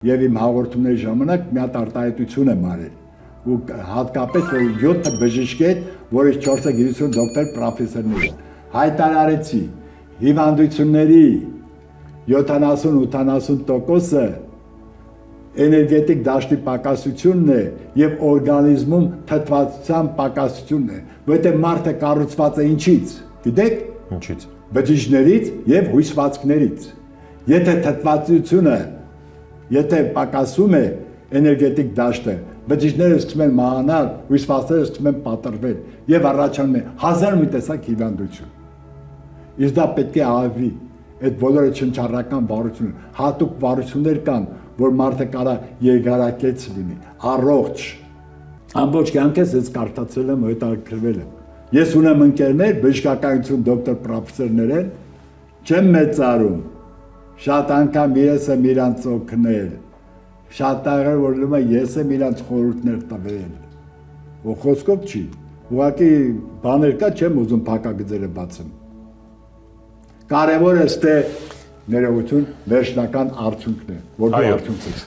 Եվ իմ հաղորդումների ժամանակ մի հատ արտահայտություն եմ արել ու հատկապես որ 7 բժիշկ է, որից 4-ը գիտություն դոկտոր պրոֆեսորներ են։ Հայտարարեցի հիվանդությունների 70-80%-ը էներգետիկ դաշտի պակասությունն է եւ օրգանիզմում թթվածության պակասությունն է, որտեղ մարդը կառուցված է ինչից, գիտեք? Ինչից։ Բջիջներից եւ հույսվածքներից։ Եթե թթվածությունը Եթե պակասում է էներգետիկ դաշտը, բջիջները սկսում են մահանալ, հույսվածքները սկսում են պատրվել եւ առաջանում է 1000 մի տեսակ հիվանդություն։ Իսկ դա պետք է ավի, այդ բոլորը չնչառական վարություն, հատուկ վարություններ կան, որ մարդը կարա երկարակեց լինի, առողջ։ Ամբողջ կյանքս ես կարդացել եմ, հետաքրքրվել եմ։ Ես ունեմ ընկերներ, բժշկականություն դոկտոր պրոֆեսորներ են, չեմ մեծարում։ Շատ անգամ ես եմ իրանց օգնել, շատ անգամ որ լում է ես եմ իրանց խորհուրդներ տվել, ու խոսքով չի, ուղղակի բաներ կա չեմ ուզում փակագծերը բացեմ։ Կարևորը ստե ներողություն վերջնական արդյունքն է, որ դու արդյունք ես։